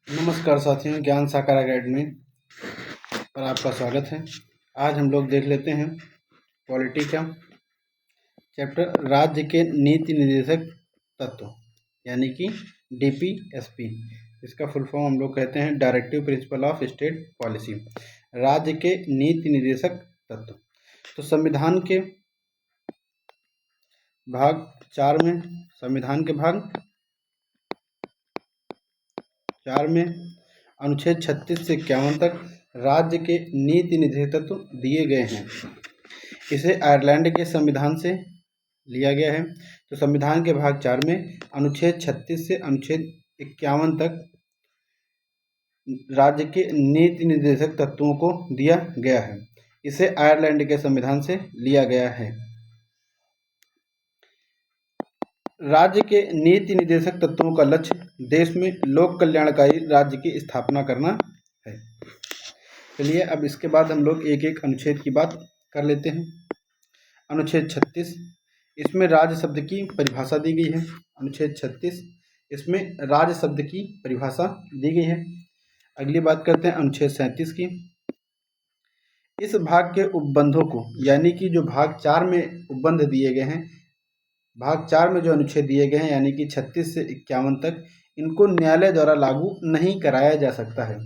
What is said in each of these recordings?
नमस्कार साथियों, ज्ञान साकार अकेडमी पर आपका स्वागत है। आज हम लोग देख लेते हैं पॉलिटी का चैप्टर राज्य के नीति निर्देशक तत्व यानी कि DPSP। इसका फुल फॉर्म हम लोग कहते हैं directive principle of state policy. राज्य के नीति निर्देशक तत्व। तो संविधान के भाग 4 में अनुच्छेद 36 से 51 तक राज्य के नीति निर्देशक तत्व दिए गए हैं। इसे आयरलैंड के संविधान से लिया गया है। तो संविधान के भाग 4 में अनुच्छेद 36 से अनुच्छेद 51 तक राज्य के नीति निर्देशक तत्वों को दिया गया है। इसे आयरलैंड के संविधान से लिया गया है। राज्य के नीति निर्देशक तत्वों का लक्ष्य देश में लोक कल्याणकारी राज्य की स्थापना करना है। चलिए अब इसके बाद हम लोग एक एक अनुच्छेद की बात कर लेते हैं। अनुच्छेद 36, इसमें राज्य शब्द की परिभाषा दी गई है। अनुच्छेद 36 इसमें राज्य शब्द की परिभाषा दी गई है। अगली बात करते हैं अनुच्छेद 37 की। इस भाग के उपबंधों को यानी कि जो भाग 4 में उपबंध दिए गए हैं, भाग 4 में जो अनुच्छेद दिए गए हैं यानी कि 36 से 51 तक, इनको न्यायालय द्वारा लागू नहीं कराया जा सकता है।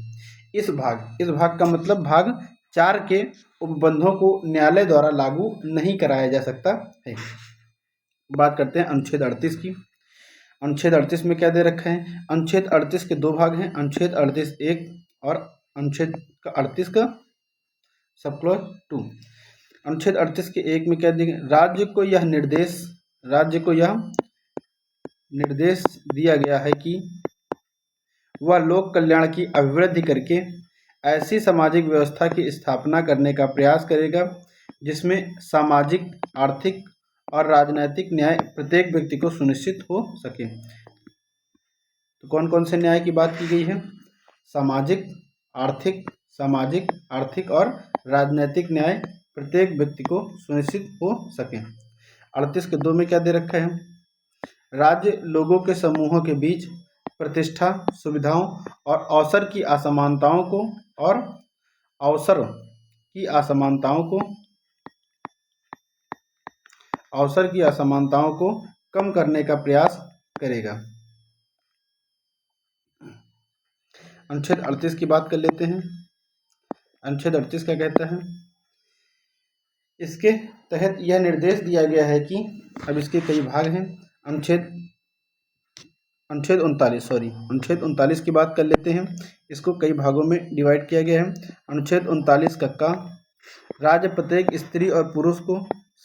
इस भाग का मतलब भाग 4 के उपबंधों को न्यायालय द्वारा लागू नहीं कराया जा सकता है। बात करते हैं अनुच्छेद 38 की। अनुच्छेद 38 में क्या दे रखा है? अनुच्छेद 38 के 2 भाग हैं, अनुच्छेद 38(1) और अनुच्छेद 38 का सब क्लॉज 2। अनुच्छेद 38 के 1 में क्या दिया? राज्य को यह निर्देश दिया गया है कि वह लोक कल्याण की अभिवृद्धि करके ऐसी सामाजिक व्यवस्था की स्थापना करने का प्रयास करेगा जिसमें सामाजिक, आर्थिक और राजनैतिक न्याय प्रत्येक व्यक्ति को सुनिश्चित हो सके। तो कौन कौन से न्याय की बात की गई है? सामाजिक, आर्थिक और राजनैतिक न्याय प्रत्येक व्यक्ति को सुनिश्चित हो सके। 38 के 2 में क्या दे रखा है? राज्य लोगों के समूहों के बीच प्रतिष्ठा, सुविधाओं और अवसर की असमानताओं को कम करने का प्रयास करेगा। अनुच्छेद 38 की बात कर लेते हैं। अनुच्छेद 38 क्या कहता है? इसके तहत यह निर्देश दिया गया है कि अब इसके कई भाग हैं। अनुच्छेद 39 की बात कर लेते हैं। इसको कई भागों में डिवाइड किया गया है। अनुच्छेद 39 का राज्य प्रत्येक स्त्री और पुरुष को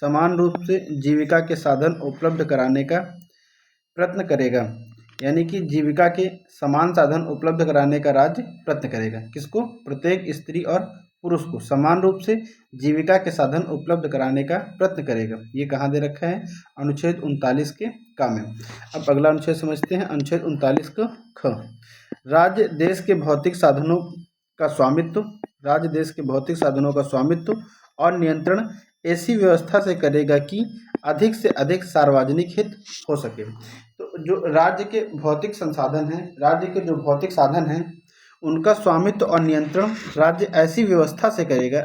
समान रूप से जीविका के साधन उपलब्ध कराने का प्रयत्न करेगा। यानी कि जीविका के समान साधन उपलब्ध कराने का राज्य प्रयत्न करेगा। किसको? प्रत्येक स्त्री और पुरुष को समान रूप से जीविका के साधन उपलब्ध कराने का प्रयत्न करेगा। ये कहाँ दे रखा है? अनुच्छेद 39 के का में। अब अगला अनुच्छेद समझते हैं। अनुच्छेद 39 का ख, राज्य देश के भौतिक साधनों का स्वामित्व और नियंत्रण ऐसी व्यवस्था से करेगा कि अधिक से अधिक सार्वजनिक हित हो सके। तो जो राज्य के भौतिक साधन हैं उनका स्वामित्व और नियंत्रण राज्य ऐसी व्यवस्था से करेगा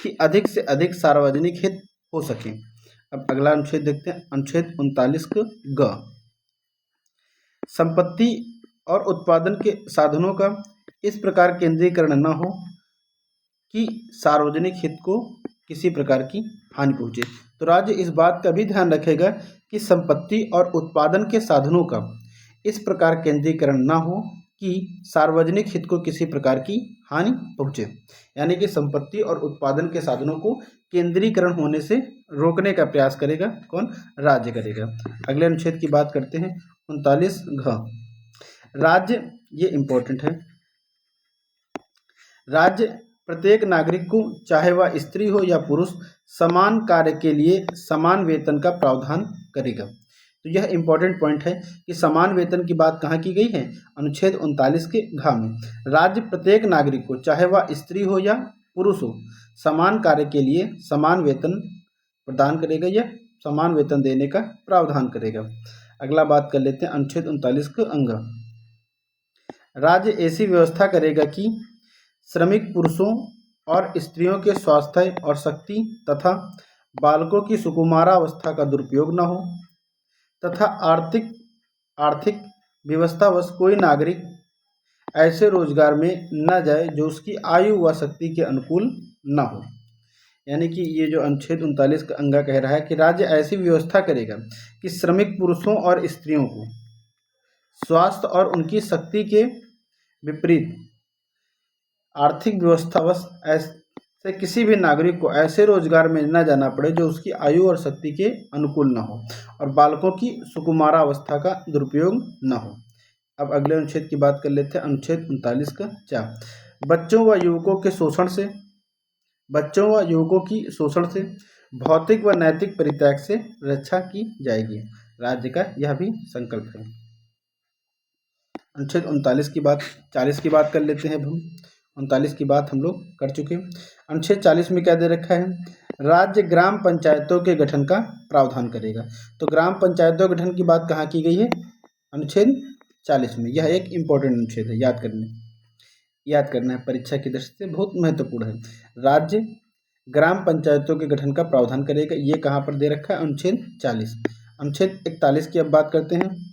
कि अधिक से अधिक सार्वजनिक हित हो सके। अब अगला अनुच्छेद देखते हैं। अनुच्छेद 39 ग, संपत्ति और उत्पादन के साधनों का इस प्रकार केंद्रीकरण न हो कि सार्वजनिक हित को किसी प्रकार की हानि पहुंचे। तो राज्य इस बात का भी ध्यान रखेगा कि संपत्ति और उत्पादन के साधनों का इस प्रकार केंद्रीकरण न हो कि सार्वजनिक हित को किसी प्रकार की हानि पहुंचे। यानी कि संपत्ति और उत्पादन के साधनों को केंद्रीकरण होने से रोकने का प्रयास करेगा। कौन? राज्य करेगा। अगले अनुच्छेद की बात करते हैं। 39 घ, राज्य, ये इंपॉर्टेंट है, राज्य प्रत्येक नागरिक को चाहे वह स्त्री हो या पुरुष समान कार्य के लिए समान वेतन का प्रावधान करेगा। तो यह इंपॉर्टेंट पॉइंट है कि समान वेतन की बात कहाँ की गई है? अनुच्छेद 39 के घ में। राज्य प्रत्येक नागरिक को चाहे वह स्त्री हो या पुरुष हो समान कार्य के लिए समान वेतन प्रदान करेगा या समान वेतन देने का प्रावधान करेगा। अगला बात कर लेते हैं अनुच्छेद 39 का अंग। राज्य ऐसी व्यवस्था करेगा कि श्रमिक पुरुषों और स्त्रियों के स्वास्थ्य और शक्ति तथा बालकों की सुकुमारावस्था का दुरुपयोग न हो तथा आर्थिक आर्थिक व्यवस्थावश कोई नागरिक ऐसे रोजगार में न जाए जो उसकी आयु व शक्ति के अनुकूल न हो। यानी कि ये जो अनुच्छेद 39 का अंगा कह रहा है कि राज्य ऐसी व्यवस्था करेगा कि श्रमिक पुरुषों और स्त्रियों को स्वास्थ्य और उनकी शक्ति के विपरीत आर्थिक व्यवस्थावश ऐसे किसी भी नागरिक को ऐसे रोजगार में न जाना पड़े जो उसकी आयु और शक्ति के अनुकूल न हो और बालकों की सुकुमारावस्था का दुरुपयोग न हो। अब अगले अनुच्छेद की बात कर लेते हैं। अनुच्छेद 39 का 4 बच्चों व युवकों की शोषण से भौतिक व नैतिक परित्याग से रक्षा की जाएगी। राज्य का यह भी संकल्प है। अनुच्छेद 40 की बात कर लेते हैं। अब हम 39 की बात हम लोग कर चुके हैं। अनुच्छेद 40 में क्या दे रखा है? राज्य ग्राम पंचायतों के गठन का प्रावधान करेगा। तो ग्राम पंचायतों के गठन की बात कहाँ की गई है? अनुच्छेद 40 में। यह एक इम्पोर्टेंट अनुच्छेद है, याद करना है, परीक्षा की दृष्टि से बहुत महत्वपूर्ण है। राज्य ग्राम पंचायतों के गठन का प्रावधान करेगा। ये कहाँ पर दे रखा है? अनुच्छेद 40। अनुच्छेद 41 की अब बात करते हैं।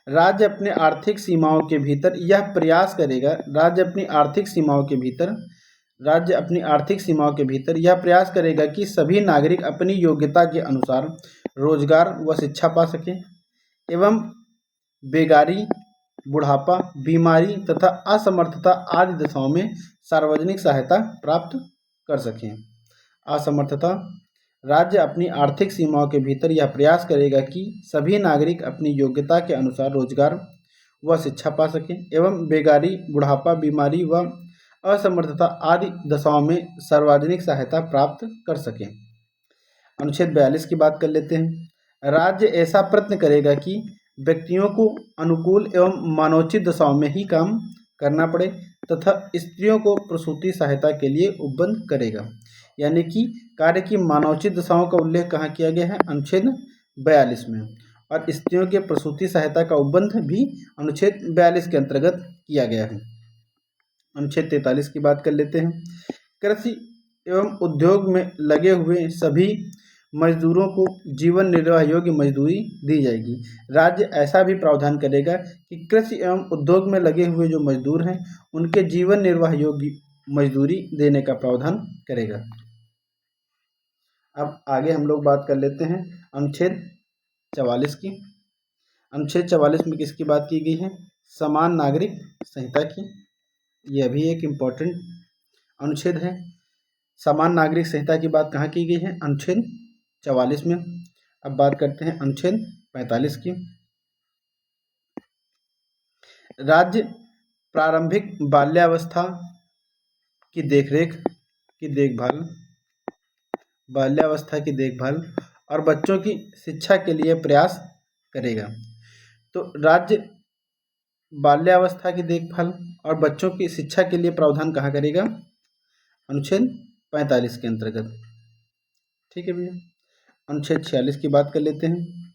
राज्य अपने आर्थिक सीमाओं के भीतर यह प्रयास करेगा राज्य अपनी आर्थिक सीमाओं के भीतर यह प्रयास करेगा कि सभी नागरिक अपनी योग्यता के अनुसार रोजगार व शिक्षा पा सकें एवं बेगारी, बुढ़ापा, बीमारी तथा असमर्थता आदि दशाओं में सार्वजनिक सहायता प्राप्त कर सकें। असमर्थता। राज्य अपनी आर्थिक सीमाओं के भीतर यह प्रयास करेगा कि सभी नागरिक अपनी योग्यता के अनुसार रोजगार व शिक्षा पा सकें एवं बेगारी, बुढ़ापा, बीमारी व असमर्थता आदि दशाओं में सार्वजनिक सहायता प्राप्त कर सकें। अनुच्छेद 42 की बात कर लेते हैं। राज्य ऐसा प्रयत्न करेगा कि व्यक्तियों को अनुकूल एवं मानवोचित दशाओं में ही काम करना पड़े तथा स्त्रियों को प्रसूति सहायता के लिए उपबंध करेगा। यानी कि कार्य की मानवोचित दशाओं का उल्लेख कहाँ किया गया है? अनुच्छेद 42 में। और स्त्रियों के प्रसूति सहायता का उपबंध भी अनुच्छेद 42 के अंतर्गत किया गया है। अनुच्छेद 43 की बात कर लेते हैं। कृषि एवं उद्योग में लगे हुए सभी मजदूरों को जीवन निर्वाह योग्य मजदूरी दी जाएगी। राज्य ऐसा भी प्रावधान करेगा कि कृषि एवं उद्योग में लगे हुए जो मजदूर हैं उनके जीवन निर्वाह योग्य मजदूरी देने का प्रावधान करेगा। अब आगे हम लोग बात कर लेते हैं अनुच्छेद 44 की। अनुच्छेद 44 में किसकी बात की गई है? समान नागरिक संहिता की। यह भी एक इम्पोर्टेंट अनुच्छेद है। समान नागरिक संहिता की बात कहाँ की गई है? अनुच्छेद 44 में। अब बात करते हैं अनुच्छेद 45 की। राज्य प्रारंभिक बाल्यावस्था की देखभाल और बच्चों की शिक्षा के लिए प्रयास करेगा। तो राज्य बाल्यावस्था की देखभाल और बच्चों की शिक्षा के लिए प्रावधान कहाँ करेगा? अनुच्छेद 45 के अंतर्गत। ठीक है भैया। अनुच्छेद 46 की बात कर लेते हैं।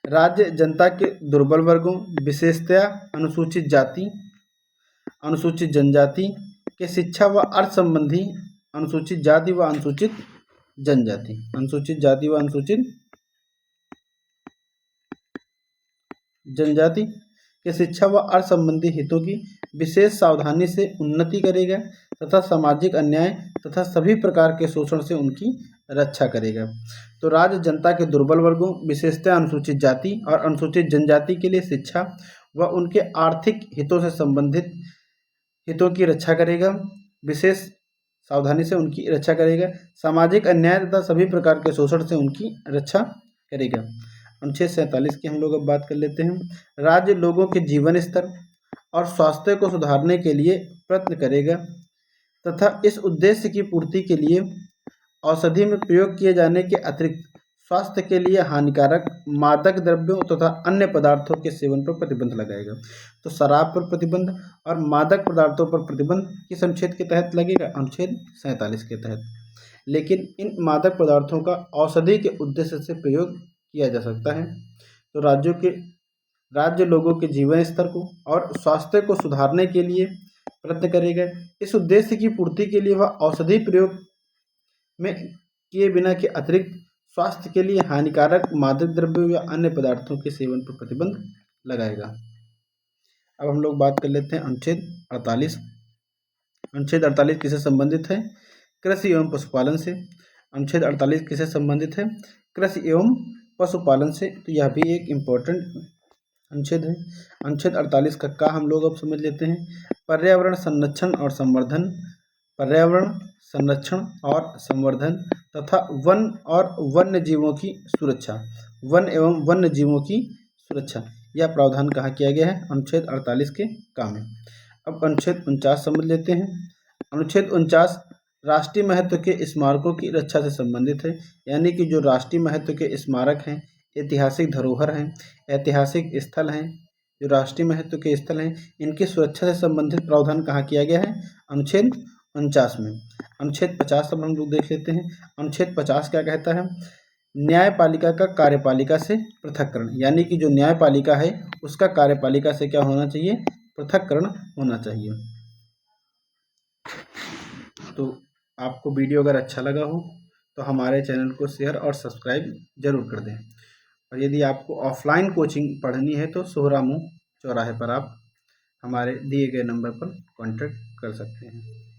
राज्य जनता के दुर्बल वर्गों, विशेषतया अनुसूचित जाति, अनुसूचित जनजाति के शिक्षा व अर्थ संबंधी अनुसूचित जाति व अनुसूचित जनजाति के शिक्षा व अर्थ संबंधी हितों की विशेष सावधानी से उन्नति करेगा तथा सामाजिक अन्याय तथा सभी प्रकार के शोषण से उनकी रक्षा करेगा। तो राज्य जनता के दुर्बल वर्गों, विशेषतः अनुसूचित जाति और अनुसूचित जनजाति के लिए शिक्षा व उनके आर्थिक हितों से संबंधित हितों की रक्षा करेगा, विशेष सावधानी से उनकी रक्षा करेगा, सामाजिक अन्याय तथा सभी प्रकार के शोषण से उनकी रक्षा करेगा। अनुच्छेद 47 की हम लोग अब बात कर लेते हैं। राज्य लोगों के जीवन स्तर और स्वास्थ्य को सुधारने के लिए प्रयत्न करेगा तथा इस उद्देश्य की पूर्ति के लिए औषधि में प्रयोग किए जाने के अतिरिक्त स्वास्थ्य के लिए हानिकारक मादक द्रव्यों तथा अन्य पदार्थों के सेवन पर प्रतिबंध लगाएगा। तो शराब पर प्रतिबंध और मादक पदार्थों पर प्रतिबंध किस अनुच्छेद के तहत लगेगा? अनुच्छेद 47 के तहत। लेकिन इन मादक पदार्थों का औषधि के उद्देश्य से प्रयोग किया जा सकता है। तो राज्य लोगों के जीवन स्तर को और स्वास्थ्य को सुधारने के लिए प्रयत्न करेगा। इस उद्देश्य की पूर्ति के लिए वह औषधि प्रयोग में किए बिना के अतिरिक्त स्वास्थ्य के लिए हानिकारक मादक द्रव्यों या अन्य पदार्थों के सेवन पर प्रतिबंध लगाएगा। अब हम लोग बात कर लेते हैं अनुच्छेद 48। अनुच्छेद 48 किससे संबंधित है? कृषि एवं पशुपालन से। अनुच्छेद 48 किससे संबंधित है? कृषि एवं पशुपालन से। तो यह भी एक इम्पोर्टेंट अनुच्छेद है। अनुच्छेद 48 का हम लोग अब समझ लेते हैं। पर्यावरण संरक्षण और संवर्धन, पर्यावरण संरक्षण और संवर्धन तथा वन और वन्य जीवों की सुरक्षा, वन एवं वन्य जीवों की सुरक्षा, यह प्रावधान कहाँ किया गया है? अनुच्छेद 48 के काम में। अब अनुच्छेद 49 समझ लेते हैं। अनुच्छेद 49 राष्ट्रीय महत्व के स्मारकों की रक्षा से संबंधित है, यानी कि जो राष्ट्रीय महत्व के स्मारक हैं, ऐतिहासिक धरोहर हैं, ऐतिहासिक स्थल हैं, जो राष्ट्रीय महत्व के स्थल हैं, इनकी सुरक्षा से संबंधित प्रावधान कहाँ किया गया है? अनुच्छेद 49 में। अनुच्छेद 50 अब हम लोग देख लेते हैं। अनुच्छेद 50 क्या कहता है? न्यायपालिका का कार्यपालिका से पृथक्करण, यानी कि जो न्यायपालिका है उसका कार्यपालिका से क्या होना चाहिए? पृथक्करण होना चाहिए। तो आपको वीडियो अगर अच्छा लगा हो तो हमारे चैनल को शेयर और सब्सक्राइब जरूर कर दें। और यदि आपको ऑफलाइन कोचिंग पढ़नी है तो सोहरामू चौराहे पर आप हमारे दिए गए नंबर पर कांटेक्ट कर सकते हैं।